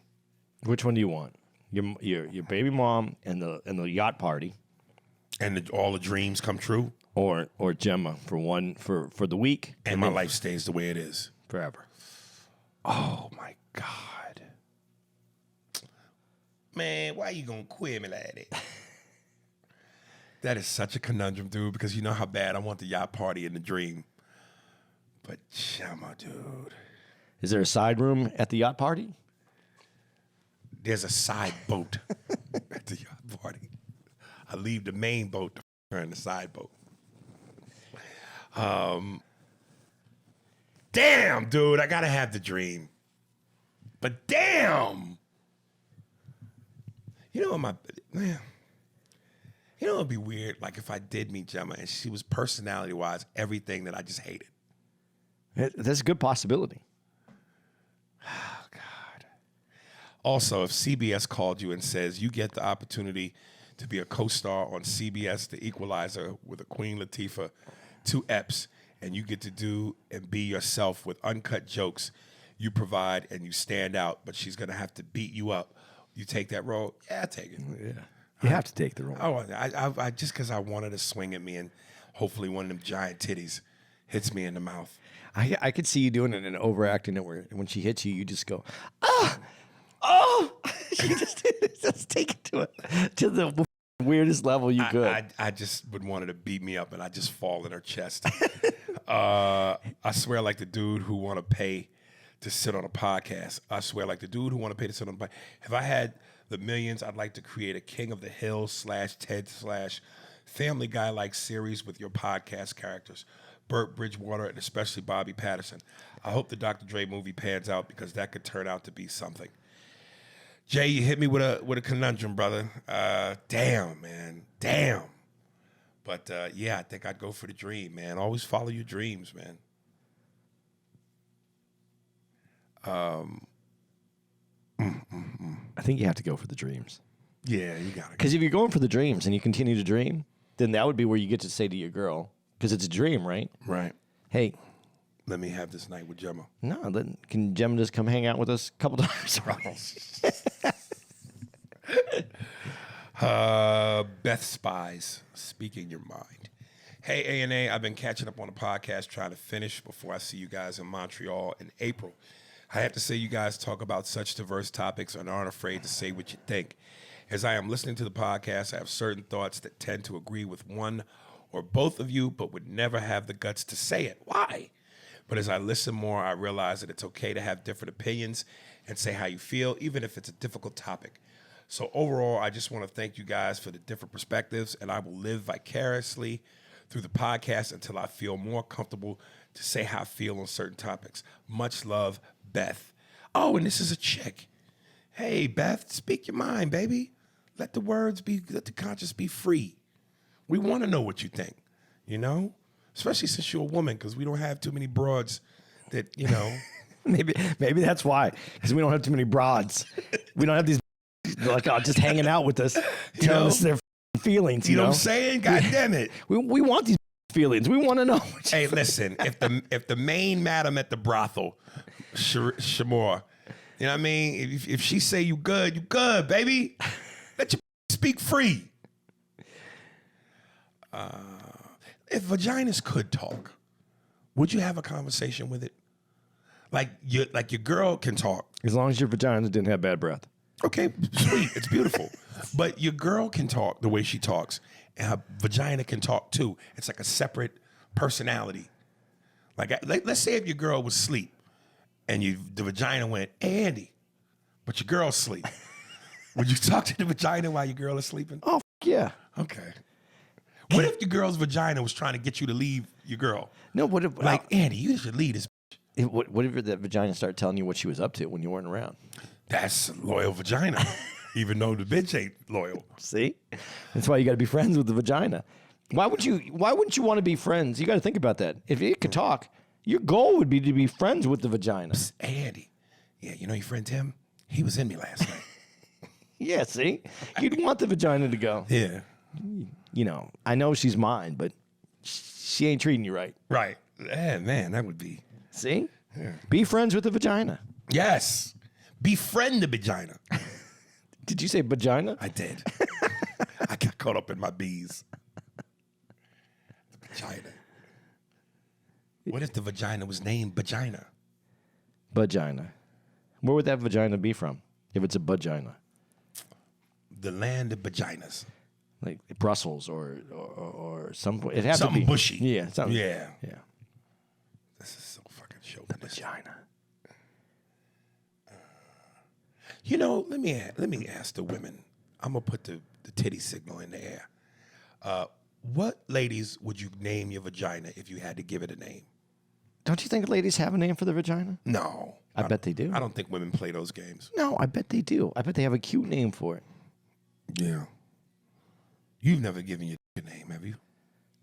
Which one do you want? Your baby mom and the yacht party, And all the dreams come true, or Gemma for the week, and my life stays the way it is forever. Oh my God, man, why you gonna queer me like that? That is such a conundrum, dude. Because you know how bad I want the yacht party and the dream, but Gemma, dude. Is there a side room at the yacht party? There's a side boat at the yacht party. I leave the main boat to her in the side boat. Damn, dude, I gotta have the dream. But damn, you know it'd be weird, like if I did meet Gemma and she was personality-wise everything that I just hated. That's a good possibility. Oh, God. Also, if CBS called you and says you get the opportunity to be a co-star on CBS The Equalizer with a Queen Latifah, 2 eps, and you get to do and be yourself with uncut jokes you provide and you stand out, but she's going to have to beat you up, you take that role? Yeah, I take it. Yeah. You have to take the role. I just because I wanted to swing at me and hopefully one of them giant titties hits me in the mouth. I could see you doing it and overacting it where when she hits you, you just go, oh, you just take it to the weirdest level you could. I just would want her to beat me up and I just fall in her chest. I swear like the dude who want to pay to sit on a podcast. I swear like the dude who want to pay to sit on a podcast. If I had the millions, I'd like to create a King of the Hill / Ted / Family Guy-like series with your podcast characters. Burt Bridgewater, and especially Bobby Patterson. I hope the Dr. Dre movie pans out because that could turn out to be something. Jay, you hit me with a conundrum, brother. Damn, man. Damn. But, yeah, I think I'd go for the dream, man. Always follow your dreams, man. I think you have to go for the dreams. Yeah, you got it. Because if you're going for the dreams and you continue to dream, then that would be where you get to say to your girl, because it's a dream, right? Right. Hey, let me have this night with Gemma. no, can Gemma just come hang out with us a couple times? Beth Spies, speaking your mind. Hey, A&A, I've been catching up on the podcast, trying to finish before I see you guys in Montreal in April. I have to say you guys talk about such diverse topics and aren't afraid to say what you think. As I am listening to the podcast, I have certain thoughts that tend to agree with one or both of you, but would never have the guts to say it. Why? But as I listen more, I realize that it's okay to have different opinions and say how you feel, even if it's a difficult topic. So overall, I just want to thank you guys for the different perspectives, and I will live vicariously through the podcast until I feel more comfortable to say how I feel on certain topics. Much love, Beth. Oh, and this is a chick. Hey, Beth, speak your mind, baby. Let the conscience be free. We want to know what you think, you know? Especially since you're a woman, because we don't have too many broads that, you know. maybe that's why, because we don't have too many broads. We don't have these like just hanging out with us, telling us their feelings. You know what I'm saying? God damn it. We want these feelings. We want to know. Hey, listen, if the main madam at the brothel, Shamor, you know what I mean? If she say you good, baby. Let your speak free. If vaginas could talk, would you have a conversation with it? Like your girl can talk. As long as your vagina didn't have bad breath. Okay, sweet. It's beautiful. But your girl can talk the way she talks, and her vagina can talk too. It's like a separate personality. Like let's say if your girl was asleep, and the vagina went, "Hey, Andy," but your girl's asleep. Would you talk to the vagina while your girl is sleeping? Oh, yeah. Okay. What if your girl's vagina was trying to get you to leave your girl? No, what if, Like, Andy, you should leave this. what if that vagina started telling you what she was up to when you weren't around? That's a loyal vagina, even though the bitch ain't loyal. See? That's why you got to be friends with the vagina. Why wouldn't you want to be friends? You got to think about that. If it could talk, your goal would be to be friends with the vagina. Hey, Andy. Yeah, you know your friend Tim? He was in me last night. Yeah, see? You'd want the vagina to go, Yeah. you know, I know she's mine, but she ain't treating you right. Right. Yeah, man, that would be. See? Yeah. Be friends with the vagina. Yes. Befriend the vagina. Did you say vagina? I did. I got caught up in my bees. The vagina. What if the vagina was named vagina? Vagina. Where would that vagina be from if it's a vagina? The land of vaginas. Like Brussels or some. It has to Something be bushy. Yeah. Something. Yeah. Yeah. This is so fucking chauvinist. Vagina. You know, let me ask the women. I'm gonna put the titty signal in the air. What ladies would you name your vagina if you had to give it a name? Don't you think ladies have a name for the vagina? No. I bet they do. I don't think women play those games. No, I bet they do. I bet they have a cute name for it. Yeah. You've never given your a name, have you?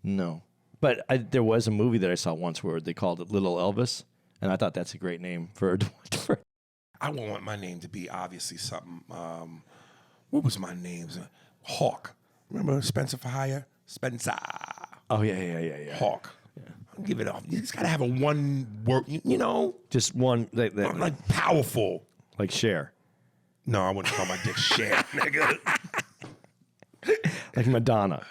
No. But there was a movie that I saw once where they called it Little Elvis, and I thought that's a great name for I want my name to be obviously something. What was my name? Hawk. Remember Spencer for Hire? Spencer. Oh, yeah. Hawk. Yeah. I'll give it off. You just got to have a one word, you know? Just one. Like powerful. Like Cher. No, I wouldn't call my dick Cher, nigga. Like Madonna.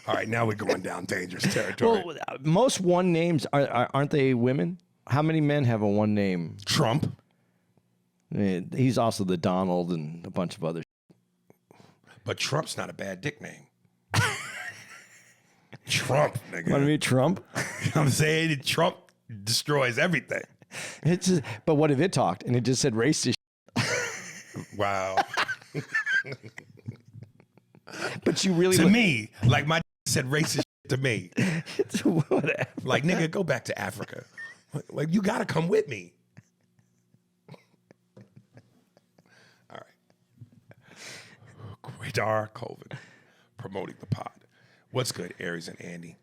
All right, now we're going down dangerous territory. Well, most one names, aren't they women? How many men have a one name? Trump. He's also the Donald and a bunch of other. But Trump's not a bad dick name. Trump, nigga. Want to be Trump? You know what I'm saying? Trump destroys everything. It's just, but what if it talked and it just said racist? Wow. But you really to me, like my said racist to me. It's whatever. Like, nigga, go back to Africa. Like, you got to come with me. All right. Radar Colvin promoting the pod. What's good, Aries and Andy?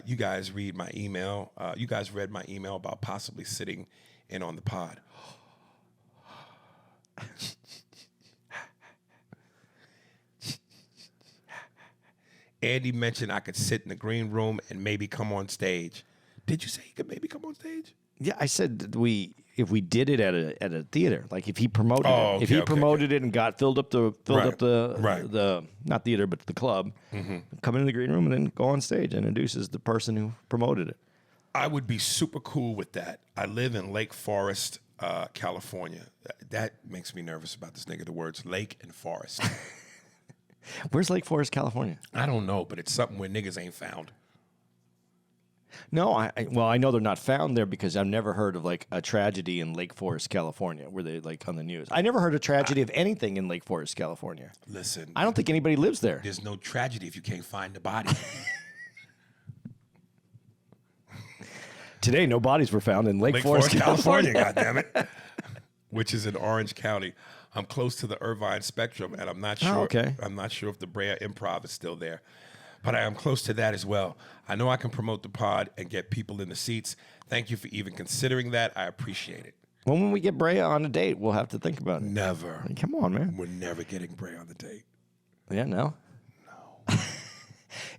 You guys read my email. You guys read my email about possibly sitting in on the pod. Andy mentioned I could sit in the green room and maybe come on stage. Did you say he could maybe come on stage? Yeah, I said that if we did it at a theater, like if he promoted Oh, it, if he promoted it and got filled up the not theater but the club, come into the green room and then go on stage and introduces the person who promoted it. I would be super cool with that. I live in Lake Forest, California. That makes me nervous about this nigga. The words lake and forest. Where's Lake Forest, California? I don't know, but it's something where niggas ain't found. No, I know they're not found there because I've never heard of like a tragedy in Lake Forest, California, where they like on the news. I never heard a tragedy of anything in Lake Forest, California. Listen, I don't think anybody lives there. There's no tragedy if you can't find the body. Today, no bodies were found in Lake Forest, California. goddammit. Which is in Orange County. I'm close to the Irvine Spectrum, and I'm not sure. Okay. I'm not sure if the Brea Improv is still there, but I am close to that as well. I know I can promote the pod and get people in the seats. Thank you for even considering that. I appreciate it. Well, when we get Brea on a date, we'll have to think about it. Never. I mean, come on, man. We're never getting Brea on the date. Yeah, no. No.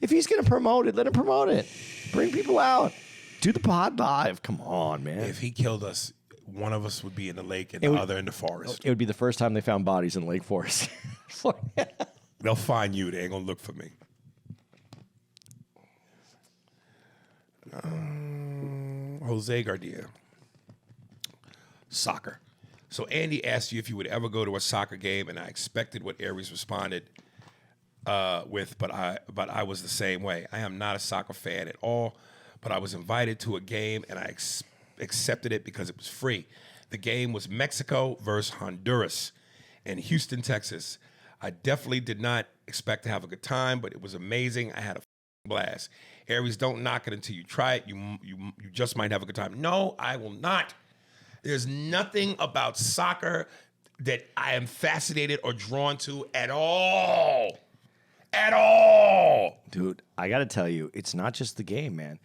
If he's going to promote it, let him promote it. Bring people out. Do the pod live. Come on, man. If he killed us, one of us would be in the lake and the other in the forest. It would be the first time they found bodies in Lake Forest. They'll find you. They ain't going to look for me. Jose Gardia. soccer. So Andy asked you if you would ever go to a soccer game, and I expected what Aries responded with, but I was the same way. I am not a soccer fan at all, but I was invited to a game, and I accepted it because it was free. The game was Mexico versus Honduras in Houston, Texas. I definitely did not expect to have a good time, but it was amazing. I had a blast. Aries, don't knock it until you try it. You just might have a good time. No, I will not. There's nothing about soccer that I am fascinated or drawn to at all. At all. Dude, I got to tell you, it's not just the game, man.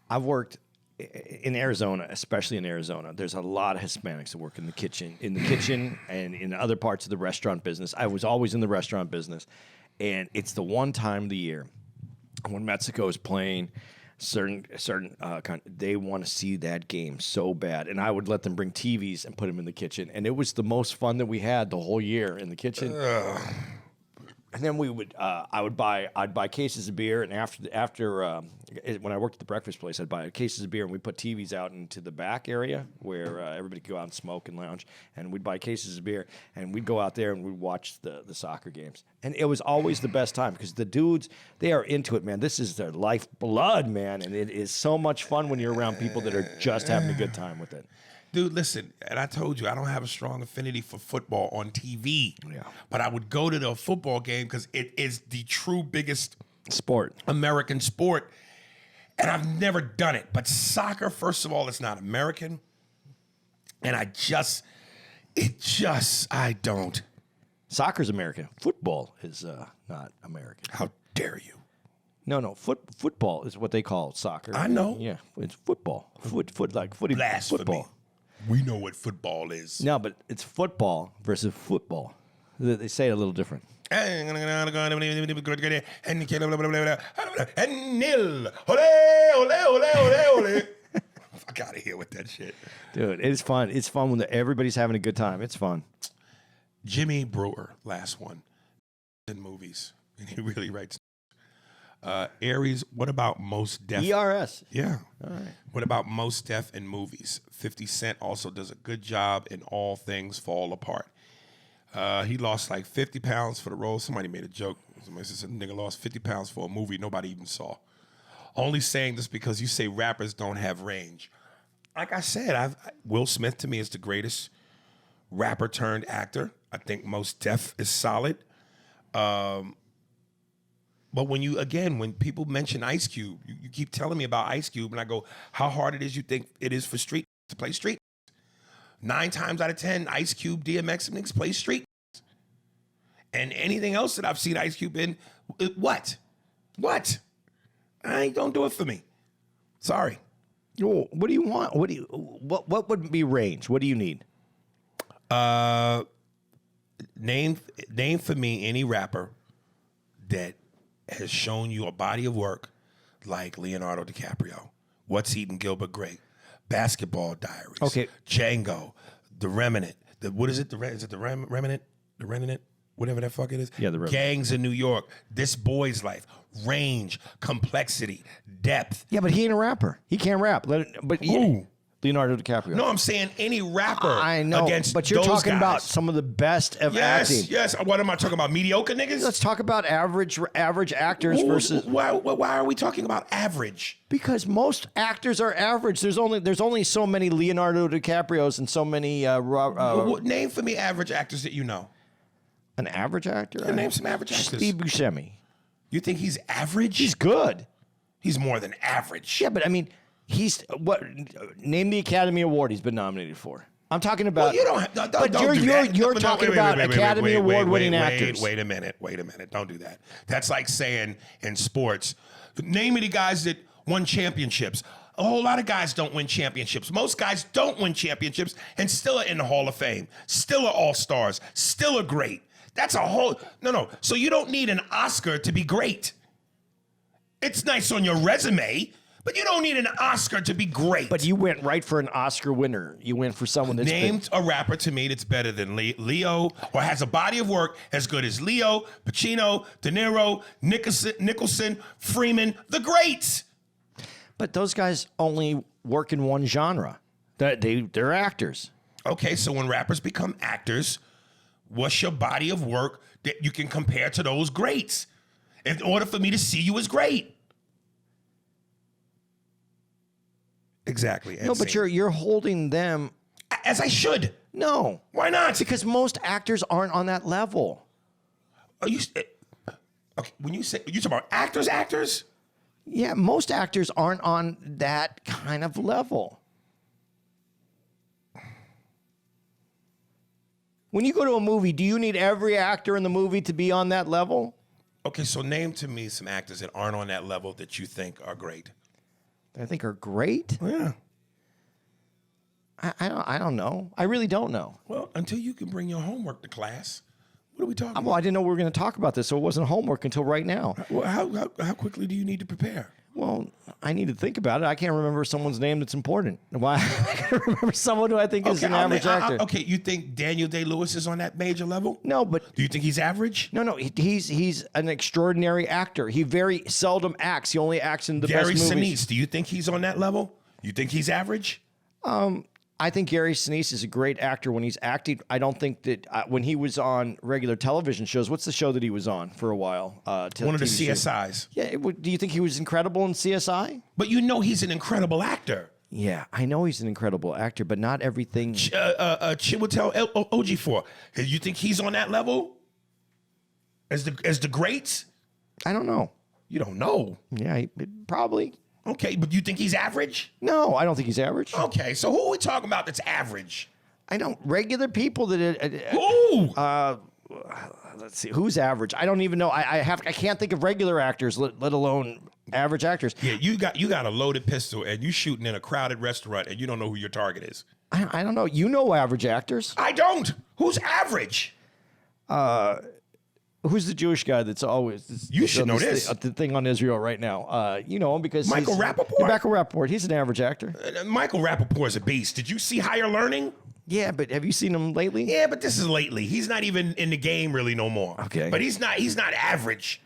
I've worked in Arizona, especially in Arizona. There's a lot of Hispanics that work in the kitchen and in other parts of the restaurant business. I was always in the restaurant business, and it's the one time of the year when Mexico is playing they want to see that game so bad, and I would let them bring TVs and put them in the kitchen, and it was the most fun that we had the whole year in the kitchen. And then I'd buy cases of beer, and after when I worked at the breakfast place, I'd buy cases of beer, and we'd put TVs out into the back area where everybody could go out and smoke and lounge, and we'd buy cases of beer, and we'd go out there and we'd watch the soccer games, and it was always the best time because the dudes, they are into it, man. This is their lifeblood, man, and it is so much fun when you're around people that are just having a good time with it. Dude, listen, and I told you, I don't have a strong affinity for football on TV. Yeah. But I would go to the football game because it is the true biggest Sport. American sport. And I've never done it. But soccer, first of all, it's not American. And I don't. Soccer's American. Football is not American. How dare you? No. Football is what they call soccer. I know. Yeah, it's football. Like footy. Blasphemy. Football. We know what football is. No, but it's football versus football. They say it a little different. And nil. Fuck out of here with that shit. Dude, it's fun. It's fun when everybody's having a good time. It's fun. Jimmy Brewer, last one. In movies. And he really writes. Aries, what about most deaf? ERS. Yeah. All right. What about most deaf in movies? 50 Cent also does a good job in All Things Fall Apart. He lost like 50 pounds for the role. Somebody made a joke. Somebody said, nigga lost 50 pounds for a movie nobody even saw. Only saying this because you say rappers don't have range. Like I said, Will Smith to me is the greatest rapper turned actor. I think most deaf is solid. But when people mention Ice Cube, you keep telling me about Ice Cube, and I go, how hard it is you think it is for street to play street? 9 times out of 10, Ice Cube, DMX, and niggas play street. And anything else that I've seen Ice Cube in, what? Don't do it for me. Sorry. Oh, what do you want? What would be range? What do you need? Name for me any rapper that has shown you a body of work like Leonardo DiCaprio, What's Eating Gilbert Grape, Basketball Diaries, okay, Django, The Remnant. Is it the Remnant? The Remnant? Whatever that fuck it is. Yeah, The Remnant. Gangs in New York, This Boy's Life, range, complexity, depth. Yeah, but he ain't a rapper. He can't rap. Who? Leonardo DiCaprio. No, I'm saying any rapper. I know, against but you're those talking guys. about some of the best of acting. Yes. What am I talking about? Mediocre niggas? Let's talk about average actors versus. Why are we talking about average? Because most actors are average. There's only so many Leonardo DiCaprios and so many. Name for me average actors that you know. An average actor? Yeah, name some average actors. Steve Buscemi. You think he's average? He's good. He's more than average. Yeah, but I mean, name the Academy Award he's been nominated for. I'm talking about. Well, you don't. Don't but do you're that. you're talking about Academy Award winning actors. Wait a minute. Don't do that. That's like saying in sports, name me the guys that won championships. A whole lot of guys don't win championships. Most guys don't win championships and still are in the Hall of Fame. Still are all-stars. Still are great. That's a whole... No. So you don't need an Oscar to be great. It's nice on your resume, but you don't need an Oscar to be great. But you went right for an Oscar winner. You went for someone that's... Named a rapper to me that's better than Leo, or has a body of work as good as Leo, Pacino, De Niro, Nicholson, Freeman, the greats. But those guys only work in one genre. They're actors. Okay, so when rappers become actors, what's your body of work that you can compare to those greats in order for me to see you as great? Exactly. No, but you're holding them. As I should. No. Why not? Because most actors aren't on that level. Are you... Okay, when you talk about actors? Yeah, most actors aren't on that kind of level. When you go to a movie, do you need every actor in the movie to be on that level? Okay, so name to me some actors that aren't on that level that you think are great. That I think are great? Yeah. I don't know. I really don't know. Well, until you can bring your homework to class, what are we talking Well, about? I didn't know we were going to talk about this, so it wasn't homework until right now. Well, how quickly do you need to prepare? Well, I need to think about it. I can't remember someone's name that's important. Why? I can remember someone who I think is an average actor. Okay, you think Daniel Day-Lewis is on that major level? No, but Do you think he's average? no. He's an extraordinary actor. He very seldom acts. He only acts in the Gary best movies. Sinise, do you think he's on that level? You think he's average? I think Gary Sinise is a great actor when he's acting. I don't think that when he was on regular television shows. What's the show that he was on for a while? One of the TV show. CSIs. Yeah. Do you think he was incredible in CSI? But you know he's an incredible actor. Yeah, I know he's an incredible actor, but not everything. Chiwetel Ejiofor. You think he's on that level? As the greats? I don't know. You don't know. Yeah, probably. Okay, but you think he's average? No, I don't think he's average. Okay, so who are we talking about that's average? I don't. Regular people that. Who? Let's see. Who's average? I don't even know. I can't think of regular actors, let alone average actors. Yeah, you got a loaded pistol and you shooting in a crowded restaurant and you don't know who your target is. I don't know. You know average actors. I don't. Who's average? Who's the Jewish guy that's always... You should know this. The thing on Israel right now. You know him because... Michael Rappaport? Yeah, Michael Rappaport. He's an average actor. Michael Rappaport is a beast. Did you see Higher Learning? Yeah, but have you seen him lately? Yeah, but this is lately. He's not even in the game really no more. Okay. But he's not average.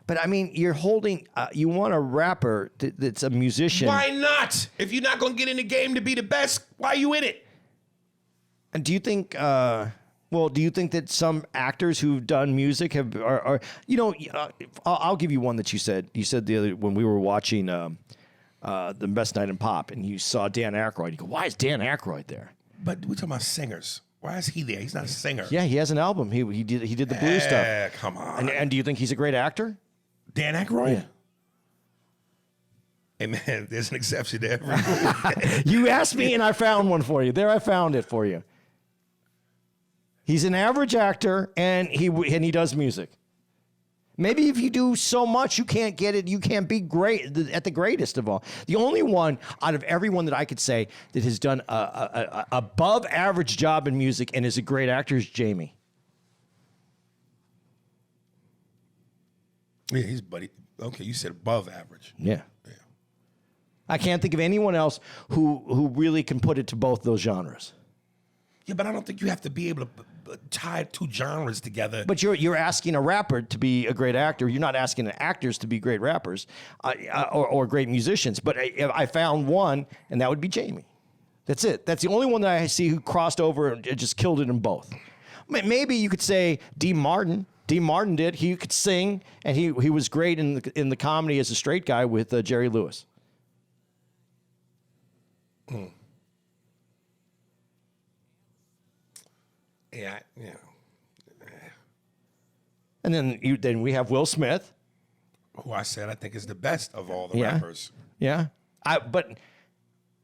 But I mean, you're holding... you want a rapper that's a musician. Why not? If you're not going to get in the game to be the best, why are you in it? And do you think... Well, do you think that some actors who've done music are you know? I'll give you one that you said. You said the other when we were watching The Best Night in Pop, and you saw Dan Aykroyd. You go, why is Dan Aykroyd there? But we're talking about singers. Why is he there? He's not a singer. Yeah, he has an album. He did the blues stuff. Yeah, come on. And do you think he's a great actor? Dan Aykroyd? Yeah. Hey man, there's an exception to every rule. You asked me, and I found one for you. There, I found it for you. He's an average actor, and he does music. Maybe if you do so much, you can't get it. You can't be great at the greatest of all. The only one out of everyone that I could say that has done a above average job in music and is a great actor is Jamie. Yeah, he's buddy. Okay, you said above average. Yeah. I can't think of anyone else who really can put it to both those genres. Yeah, but I don't think you have to be able to tie two genres together. But you're asking a rapper to be a great actor. You're not asking actors to be great rappers or great musicians. But I found one, and that would be Jamie. That's it. That's the only one that I see who crossed over and just killed it in both. Maybe you could say Dean Martin. Dean Martin did. He could sing, and he was great in the comedy as a straight guy with Jerry Lewis. Yeah. And then we have Will Smith. Who I said I think is the best of all the rappers. Yeah. But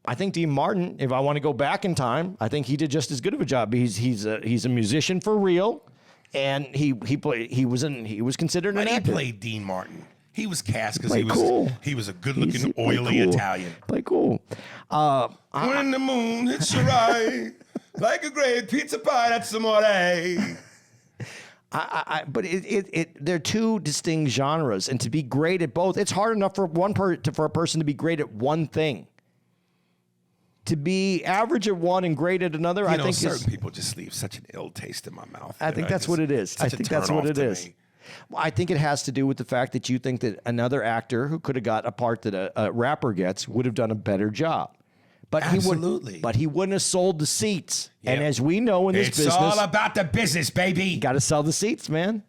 I think Dean Martin, if I want to go back in time, I think he did just as good of a job. He's a musician for real, and he was considered an actor. He played Dean Martin. He was cast because he was a good-looking, oily Italian. Play cool. When the moon hits your eye, like a great pizza pie, that's amore. But they're two distinct genres, and to be great at both, it's hard enough for for a person to be great at one thing. To be average at one and great at another, I think certain people just leave such an ill taste in my mouth. I think that's what it is. I think that's what it is. Well, I think it has to do with the fact that you think that another actor who could have got a part that a rapper gets would have done a better job. But Absolutely. he wouldn't have sold the seats. Yep. And as we know in this It's business, all about the business, baby. you got to sell the seats, man.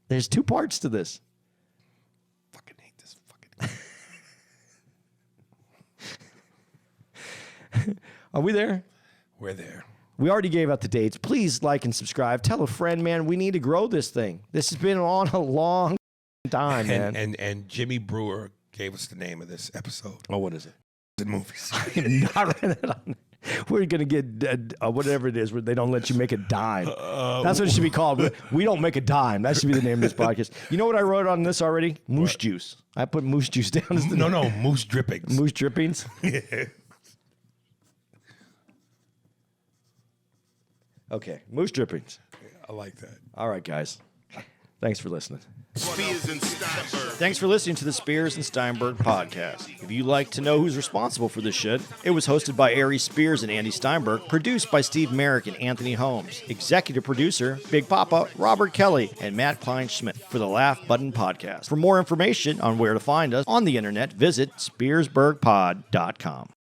There's two parts to this. Fucking hate this fucking. Are we there? We're there. We already gave out the dates. Please like and subscribe. Tell a friend, man. We need to grow this thing. This has been on a long time, man. And Jimmy Brewer gave us the name of this episode. Oh, what is it? The movies. I'm not writing it on. We're going to get whatever it is where they don't let you make a dime. That's what it should be called. We don't make a dime. That should be the name of this podcast. You know what I wrote on this already? Moose juice. I put moose juice down as the name. No, moose drippings. Moose drippings. Okay, moose drippings. I like that. All right, guys. Thanks for listening. Spears and Steinberg. Thanks for listening to the Spears and Steinberg podcast. If you'd like to know who's responsible for this shit, it was hosted by Ari Spears and Andy Steinberg, produced by Steve Merrick and Anthony Holmes, executive producer, Big Papa, Robert Kelly, and Matt Kleinschmidt for the Laugh Button podcast. For more information on where to find us on the internet, visit SpearsburgPod.com.